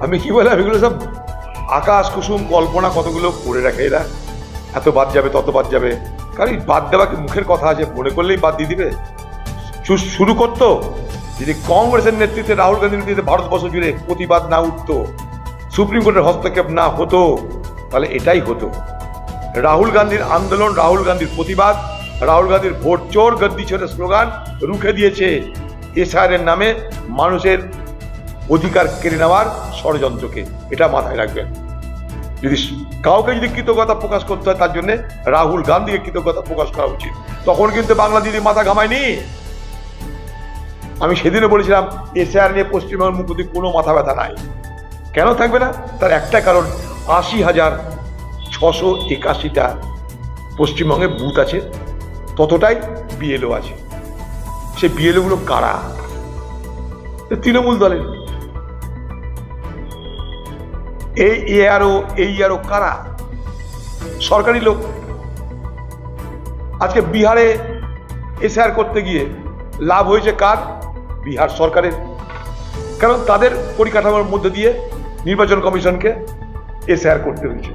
আমি কি বললাম, এগুলো সব আকাশ কুসুম কল্পনা কতগুলো করে রাখে এরা। এত বাদ যাবে, তত বাদ যাবে, কারণ বাদ দেওয়া কি মুখের কথা আছে? মনে করলেই বাদ দিয়ে দিবে। শুরু করতো যদি কংগ্রেসের নেতৃত্বে, রাহুল গান্ধীর নেতৃত্বে ভারতবর্ষ জুড়ে প্রতিবাদ না উঠতো, সুপ্রিম কোর্টের হস্তক্ষেপ না হতো, তাহলে এটাই হতো। রাহুল গান্ধীর আন্দোলন, রাহুল গান্ধীর প্রতিবাদ, রাহুল গান্ধীর ভোট চোর গদ্দি চোরের স্লোগান রুখে দিয়েছে এসআইআর নামে মানুষের অধিকার কেড়ে নেওয়ার ষড়যন্ত্রকে। এটা মাথায় রাখবেন। যদি কাউকে যদি কৃতজ্ঞতা প্রকাশ করতে হয়, তার জন্য রাহুল গান্ধীকে কৃতজ্ঞতা প্রকাশ করা উচিত। তখন কিন্তু বাংলা দিদি মাথা ঘামায়নি। আমি সেদিনও বলেছিলাম এসআইআর নিয়ে পশ্চিমবঙ্গের মুখ্যমন্ত্রী কোনো মাথা ব্যথা নাই। কেন থাকবে না? তার একটা কারণ, ৮০,৬৮১টা পশ্চিমবঙ্গে বুথ আছে, ততটাই বিএলও আছে। সে বিএলও গুলো কারা? তৃণমূল দলের। এই আরো কারা? সরকারি লোক। আজকে বিহারে এসআইআর করতে গিয়ে লাভ হয়েছে কার? বিহার সরকারের। কারণ তাদের পরিকাঠামোর মধ্যে দিয়ে নির্বাচন কমিশনকে এসআইআর করতে হয়েছে।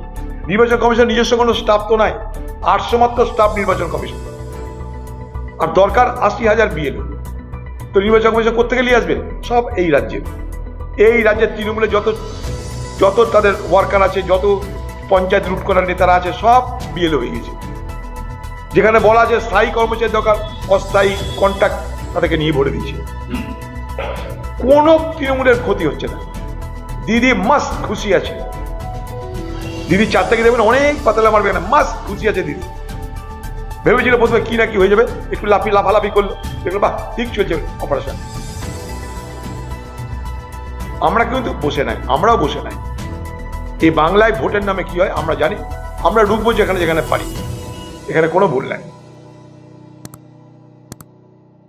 নির্বাচন কমিশন নিজস্ব কোনো স্টাফ তো নাই, ৮০০ মাত্র স্টাফ নির্বাচন কমিশন, আর দরকার ৮০,০০০ বিএলও। তো নির্বাচন কমিশন করতে গেলে আসবে সব এই রাজ্যের তৃণমূলে যত তাদের ওয়ার্কার আছে, যত পঞ্চায়েত রুট করার নেতারা আছে, সব বিএলও হয়ে গেছে। যেখানে বলা আছে স্থায়ী কর্মচারী দরকার, অস্থায়ী কন্ট্রাক্ট তাদেরকে নিয়ে ভরে দিচ্ছে। কোনো তৃণমূলের ক্ষতি হচ্ছে না। দিদি মাস্ট খুশি আছে। দিদি ৪ তারিখে দেখবেন অনেক পাতলা মারবে না, মাস্ট খুশি আছে দিদি। ভেবেছিল প্রথমে কি না কি হয়ে যাবে, একটু লাফালাফি করলো, দেখলো বাহ ঠিক চলছে অপারেশন। আমরা কিন্তু বসে নাই, আমরাও বসে নাই। এই বাংলায় ভোটের নামে কি হয় আমরা জানি। আমরা ঢুকবো যেখানে যেখানে পারি, এখানে কোনো ভুল নাই।